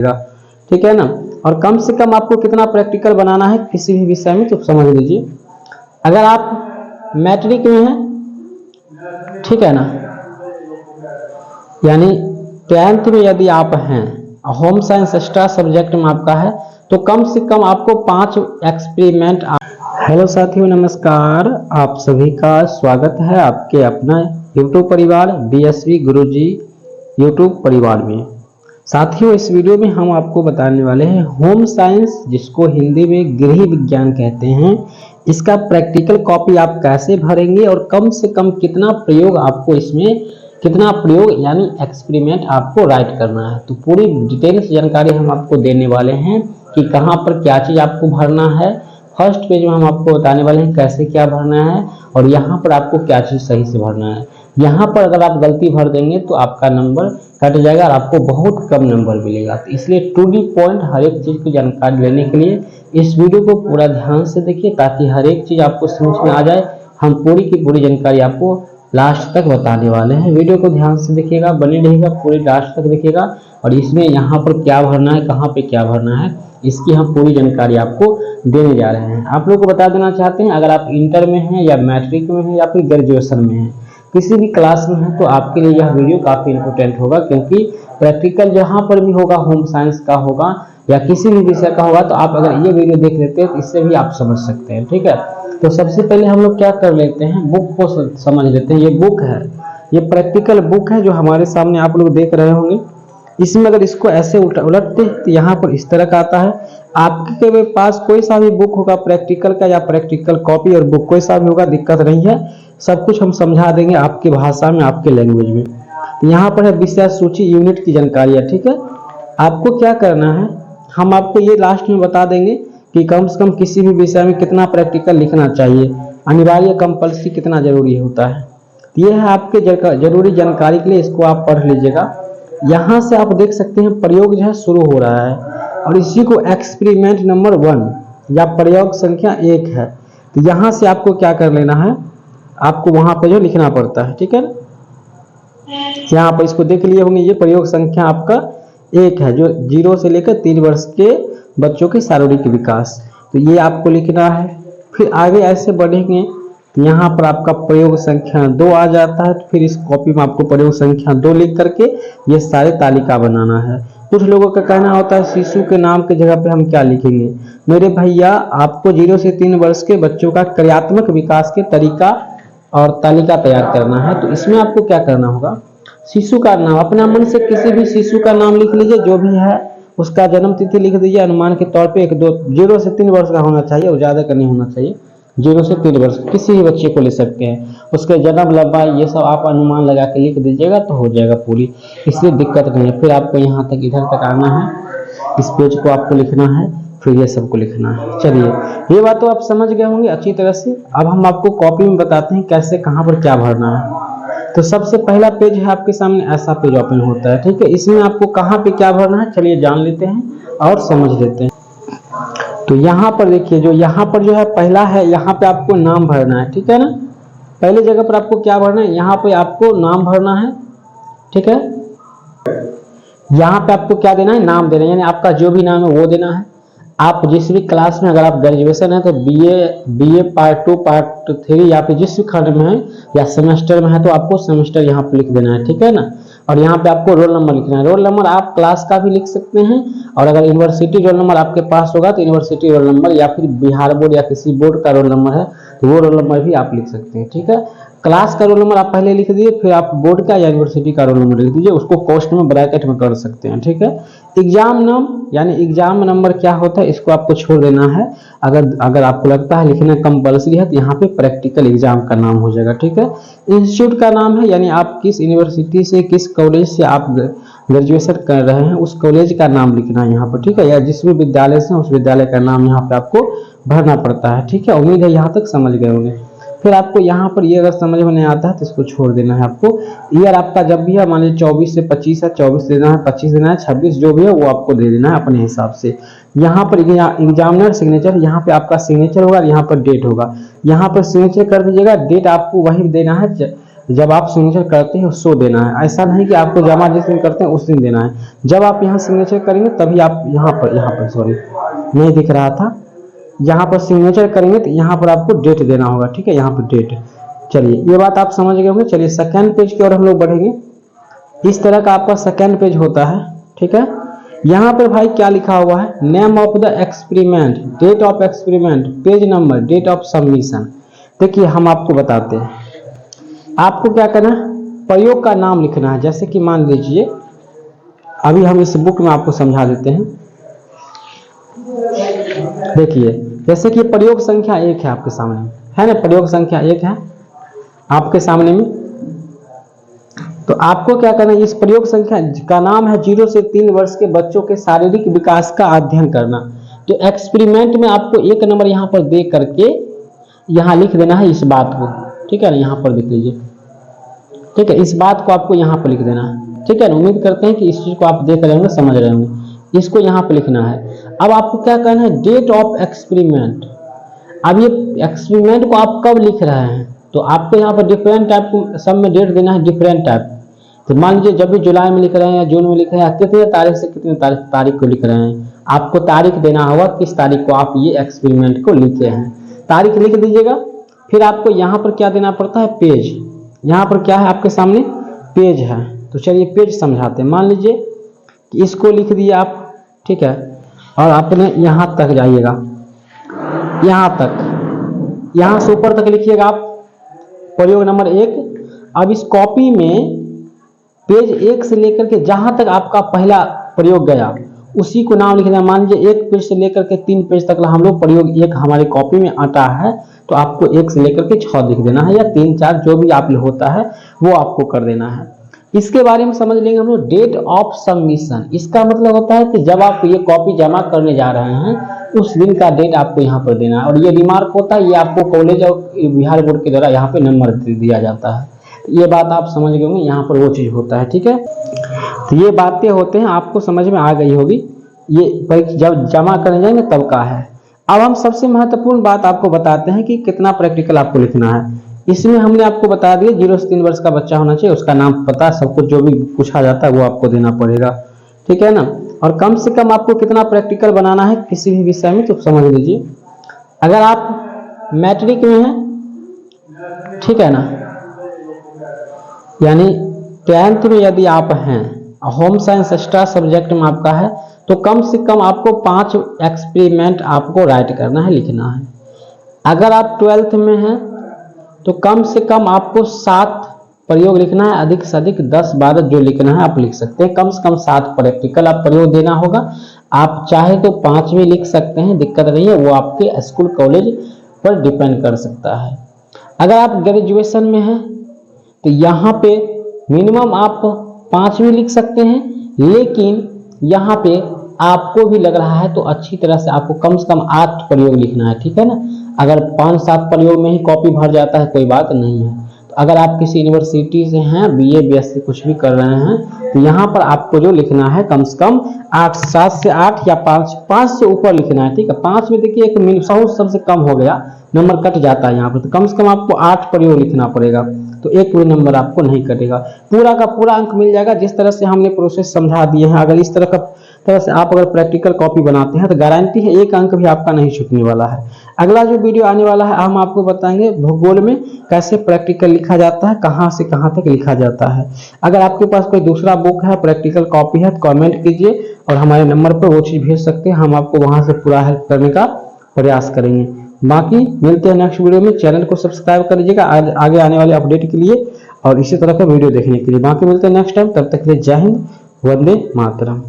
ठीक है ना। और कम से कम आपको कितना प्रैक्टिकल बनाना है किसी भी विषय में, तो समझ लीजिए। अगर आप मैट्रिक में हैं, ठीक है ना, यानी 10th में यदि आप हैं, होम साइंस एक्स्ट्रा सब्जेक्ट में आपका है, तो कम से कम आपको 5 एक्सपेरिमेंट। हेलो साथियों, नमस्कार। आप सभी का स्वागत है आपके अपना यूट्यूब परिवार बीएसवी गुरुजी यूट्यूब परिवार में। साथियों, इस वीडियो में हम आपको बताने वाले हैं होम साइंस, जिसको हिंदी में गृह विज्ञान कहते हैं, इसका प्रैक्टिकल कॉपी आप कैसे भरेंगे और कम से कम कितना प्रयोग आपको इसमें, कितना प्रयोग यानी एक्सपेरिमेंट आपको राइट करना है। तो पूरी डिटेल्स जानकारी हम आपको देने वाले हैं कि कहाँ पर क्या चीज़ आपको भरना है। फर्स्ट पेज में हम आपको बताने वाले हैं कैसे क्या भरना है और यहाँ पर आपको क्या चीज़ सही से भरना है। यहाँ पर अगर आप गलती भर देंगे तो आपका नंबर कट जाएगा और आपको बहुत कम नंबर मिलेगा। तो इसलिए टू दी पॉइंट हर एक चीज़ की जानकारी लेने के लिए इस वीडियो को पूरा ध्यान से देखिए, ताकि हर एक चीज़ आपको समझ में आ जाए। हम पूरी की पूरी जानकारी आपको लास्ट तक बताने वाले हैं। वीडियो को ध्यान से देखिएगा, बने रहिएगा, पूरी लास्ट तक देखिएगा। और इसमें यहाँ पर क्या भरना है, कहाँ पे क्या भरना है, इसकी हम पूरी जानकारी आपको देने जा रहे हैं। आप लोगों को बता देना चाहते हैं, अगर आप इंटर में हैं या मैट्रिक में हैं या फिर ग्रेजुएशन में हैं, किसी भी क्लास में है, तो आपके लिए यह वीडियो काफ़ी इंपॉर्टेंट होगा, क्योंकि प्रैक्टिकल जहाँ पर भी होगा, होम साइंस का होगा या किसी भी विषय का होगा, तो आप अगर ये वीडियो देख लेते हैं तो इससे भी आप समझ सकते हैं। ठीक है, तो सबसे पहले हम लोग क्या कर लेते हैं, बुक को समझ लेते हैं। ये बुक है, ये प्रैक्टिकल बुक है जो हमारे सामने आप लोग देख रहे होंगे। इसमें अगर इसको ऐसे उलटते तो यहाँ पर इस तरह का आता है। आपके पास कोई सा भी बुक होगा प्रैक्टिकल का या प्रैक्टिकल कॉपी और बुक कोई सा भी होगा, दिक्कत नहीं है, सब कुछ हम समझा देंगे आपकी भाषा में, आपके लैंग्वेज में। यहाँ पर है विषय सूची यूनिट की जानकारी है। ठीक है, आपको क्या करना है, हम आपको ये लास्ट में बता देंगे कि कम से कम किसी भी विषय में कितना प्रैक्टिकल लिखना चाहिए, अनिवार्य कंपल्सरी कितना जरूरी होता है। ये है आपके जरूरी जानकारी के लिए, इसको आप पढ़ लीजिएगा। यहाँ से आप देख सकते हैं प्रयोग जो है शुरू हो रहा है और इसी को एक्सपेरिमेंट नंबर 1 या प्रयोग संख्या 1 है। तो यहाँ से आपको क्या कर लेना है, आपको वहाँ पर जो लिखना पड़ता है। ठीक है, यहाँ पर इसको देख लिए होंगे, ये प्रयोग संख्या आपका 1 है, जो 0 से लेकर 3 वर्ष के बच्चों के शारीरिक विकास। तो ये आपको लिखना है। फिर आगे ऐसे बढ़ेंगे तो यहाँ पर आपका प्रयोग संख्या 2 आ जाता है। तो फिर इस कॉपी में आपको प्रयोग संख्या 2 लिख करके ये सारे तालिका बनाना है। कुछ लोगों का कहना होता है शिशु के नाम की जगह पे हम क्या लिखेंगे। मेरे भैया, आपको 0 से 3 वर्ष के बच्चों का क्रियात्मक विकास के तरीका और तालिका तैयार करना है। तो इसमें आपको क्या करना होगा, शिशु का नाम अपना मन से किसी भी शिशु का नाम लिख लीजिए, जो भी है उसका जन्म तिथि लिख दीजिए। अनुमान के तौर पे 0 से 3 वर्ष का होना चाहिए और ज़्यादा का नहीं होना चाहिए। 0 से 3 वर्ष किसी भी बच्चे को ले सकते हैं, उसके जन्म लंबाई ये सब आप अनुमान लगा के लिख दीजिएगा तो हो जाएगा पूरी, इसलिए दिक्कत नहीं है। फिर आपको यहाँ तक इधर तक आना है, इस पेज को आपको लिखना है, फिर ये सबको लिखना है। चलिए, ये बात तो आप समझ गए होंगे अच्छी तरह से। अब हम आपको कॉपी में बताते हैं कैसे कहाँ पर क्या भरना है। तो सबसे पहला पेज है आपके सामने, ऐसा पेज ओपन होता है। ठीक है, इसमें आपको कहाँ पे क्या भरना है चलिए जान लेते हैं और समझ लेते हैं। तो यहाँ पर देखिए, जो यहाँ पर जो है पहला है, यहाँ पे आपको नाम भरना है। ठीक है ना, पहले जगह पर आपको क्या भरना है, यहाँ पे आपको नाम भरना है। ठीक है, यहाँ पे आपको क्या देना है, नाम देना है, यानी आपका जो भी नाम है वो देना है। आप जिस भी क्लास में, अगर आप ग्रेजुएशन है तो बीए पार्ट 2 पार्ट 3 या फिर जिस भी खंड में है या सेमेस्टर में है तो आपको सेमेस्टर यहाँ पे लिख देना है। ठीक है ना, और यहाँ पे आपको रोल नंबर लिखना है। रोल नंबर आप क्लास का भी लिख सकते हैं, और अगर यूनिवर्सिटी रोल नंबर आपके पास होगा तो यूनिवर्सिटी रोल नंबर, या फिर बिहार बोर्ड या किसी बोर्ड का रोल नंबर है तो वो रोल नंबर भी आप लिख सकते हैं। ठीक है, क्लास का रोल नंबर आप पहले लिख दीजिए, फिर आप बोर्ड का या यूनिवर्सिटी का रोल नंबर लिख दीजिए, उसको कॉस्ट में ब्रैकेट में कर सकते हैं। ठीक है, एग्जाम नाम यानी एग्जाम नंबर क्या होता है इसको आपको छोड़ देना है। अगर आपको लगता है लिखना कंपल्सरी है तो यहाँ पे प्रैक्टिकल एग्जाम का नाम हो जाएगा। ठीक है, इंस्टीट्यूट का नाम है, यानी आप किस यूनिवर्सिटी से, किस कॉलेज से आप ग्रेजुएशन कर रहे हैं उस कॉलेज का नाम लिखना है यहाँ पर। ठीक है, या जिस भी विद्यालय से उस विद्यालय का नाम यहाँ पे आपको भरना पड़ता है। ठीक है, उम्मीद है यहाँ तक समझ गए होंगे। फिर आपको यहाँ पर ये अगर समझ में नहीं आता है तो इसको छोड़ देना है। आपको ईयर आपका जब भी है, मान लीजिए 24 से 25 है, 24 देना है, 25 देना है, 26 जो भी है वो आपको दे देना है अपने हिसाब से। यहाँ पर एग्जामिनर सिग्नेचर, यहाँ पे आपका सिग्नेचर होगा, यहाँ पर डेट होगा, यहाँ पर सिग्नेचर कर दीजिएगा। डेट आपको वही देना है जब आप सिग्नेचर करते हैं सो देना है, ऐसा नहीं कि आपको जमा जिस दिन करते हैं उस दिन देना है। जब आप यहाँ सिग्नेचर करेंगे तभी आप यहाँ पर सॉरी नहीं दिख रहा था, यहाँ पर सिग्नेचर करेंगे तो यहाँ पर आपको डेट देना होगा, ठीक है, यहाँ पर डेट। चलिए ये बात आप समझ गए होंगे। चलिए सेकेंड पेज की ओर हम लोग बढ़ेंगे। इस तरह का आपका सेकेंड पेज होता है, ठीक है। यहाँ पर भाई क्या लिखा हुआ है, name of the experiment, date of experiment, page number, date of submission. देखिए हम आपको बताते हैं, आपको क्या करना है, प्रयोग का नाम लिखना है। जैसे कि मान लीजिए अभी हम इस बुक में आपको समझा देते हैं। देखिए जैसे कि प्रयोग संख्या 1 है आपके सामने में, है ना, प्रयोग संख्या 1 है आपके सामने में। तो आपको क्या करना है, इस प्रयोग संख्या का नाम है 0 से 3 वर्ष के बच्चों के शारीरिक विकास का अध्ययन करना। तो एक्सपेरिमेंट में आपको 1 नंबर यहाँ पर दे करके यहाँ लिख देना है इस बात को, ठीक है ना, यहाँ पर लिख लीजिए, ठीक है, इस बात को आपको यहाँ पर लिख देना है, ठीक है ना। उम्मीद करते हैं कि इस चीज को आप देख रहे होंगे, समझ रहे होंगे। इसको यहाँ पर लिखना है। अब आपको क्या करना है, डेट ऑफ एक्सपेरिमेंट। अब ये एक्सपेरिमेंट को आप कब लिख रहे हैं, तो आपको यहाँ पर डिफरेंट टाइप को सब में डेट देना है, डिफरेंट टाइप। तो मान लीजिए जब भी जुलाई में लिख रहे हैं या जून में लिख रहे हैं, कितने तारीख से कितने तारीख को लिख रहे हैं, आपको तारीख देना होगा किस तारीख को आप ये एक्सपेरिमेंट को लिखे हैं, तारीख लिख दीजिएगा। फिर आपको यहाँ पर क्या देना पड़ता है, पेज। यहाँ पर क्या है आपके सामने, पेज है। तो चलिए पेज समझाते हैं। मान लीजिए कि इसको लिख दिए आप, ठीक है, और आपने यहाँ तक जाइएगा, यहाँ तक, यहाँ से ऊपर तक लिखिएगा आप प्रयोग नंबर 1। अब इस कॉपी में पेज 1 से लेकर के जहां तक आपका पहला प्रयोग गया उसी को नाम लिखना। मान लीजिए 1 पेज से लेकर के 3 पेज तक हम लोग प्रयोग 1 हमारे कॉपी में आता है, तो आपको 1 से लेकर के 6 लिख देना है, या 3 4 जो भी आप होता है वो आपको कर देना है। इसके बारे में समझ लेंगे हम लोग, डेट ऑफ सबमिशन। इसका मतलब होता है कि जब आप ये कॉपी जमा करने जा रहे हैं उस दिन का डेट आपको यहाँ पर देना है। और ये रिमार्क होता है, ये आपको कॉलेज और बिहार बोर्ड के द्वारा यहाँ पे नंबर दिया जाता है। ये बात आप समझ गए होंगे, यहाँ पर वो चीज होता है, ठीक है। तो ये बातें होते हैं, आपको समझ में आ गई होगी। ये जब जमा करने जाएंगे तब का है। अब हम सबसे महत्वपूर्ण बात आपको बताते हैं कि कितना प्रैक्टिकल आपको लिखना है। इसमें हमने आपको बता दिया 0 से 3 वर्ष का बच्चा होना चाहिए, उसका नाम पता सब कुछ जो भी पूछा जाता है वो आपको देना पड़ेगा, ठीक है ना। और कम से कम आपको कितना प्रैक्टिकल बनाना है किसी भी विषय में, तो समझ लीजिए। अगर आप मैट्रिक में हैं, ठीक है ना, यानी 10th में यदि आप हैं, होम साइंस एक्स्ट्रा सब्जेक्ट में आपका है, तो कम से कम आपको 5 एक्सपेरिमेंट आपको राइट करना है, लिखना है। अगर आप 12th में हैं तो कम से कम आपको 7 प्रयोग लिखना है, अधिक से अधिक 10-12 जो लिखना है आप लिख सकते हैं। कम से कम 7 प्रैक्टिकल आप प्रयोग देना होगा। आप चाहे तो 5 भी लिख सकते हैं, दिक्कत नहीं है, वो आपके स्कूल कॉलेज पर डिपेंड कर सकता है। अगर आप ग्रेजुएशन में हैं तो यहाँ पे मिनिमम आप 5 भी लिख सकते हैं, लेकिन यहाँ पे आपको भी लग रहा है तो अच्छी तरह से आपको कम से कम 8 प्रयोग लिखना है, ठीक है ना। अगर 5-7 प्रयोग में ही कॉपी भर जाता है कोई बात नहीं है। तो अगर आप किसी यूनिवर्सिटी से हैं, BA BSc कुछ भी कर रहे हैं, तो यहाँ पर आपको जो लिखना है कम से कम 7 से 8 या 5 से ऊपर लिखना है, ठीक है। 5 में देखिए एक सबसे कम हो गया, नंबर कट जाता है यहाँ पर, तो कम से कम आपको 8 प्रयोग लिखना पड़ेगा, तो एक भी नंबर आपको नहीं कटेगा, पूरा का पूरा अंक मिल जाएगा। जिस तरह से हमने प्रोसेस समझा दिए हैं, अगर इस तरह से आप अगर प्रैक्टिकल कॉपी बनाते हैं तो गारंटी है एक अंक भी आपका नहीं छूटने वाला है। अगला जो वीडियो आने वाला है हम आपको बताएंगे भूगोल में कैसे प्रैक्टिकल लिखा जाता है, कहाँ से कहाँ तक लिखा जाता है। अगर आपके पास कोई दूसरा बुक है, प्रैक्टिकल कॉपी है, तो कमेंट कीजिए और हमारे नंबर पर वो चीज़ भेज सकते हैं, हम आपको वहाँ से पूरा हेल्प करने का प्रयास करेंगे। बाकी मिलते हैं नेक्स्ट वीडियो में। चैनल को सब्सक्राइब कर लीजिएगा आगे आने वाले अपडेट के लिए और इसी तरह का वीडियो देखने के लिए। बाकी मिलते हैं नेक्स्ट टाइम, तब तक के लिए जय हिंद, वंदे मातरम।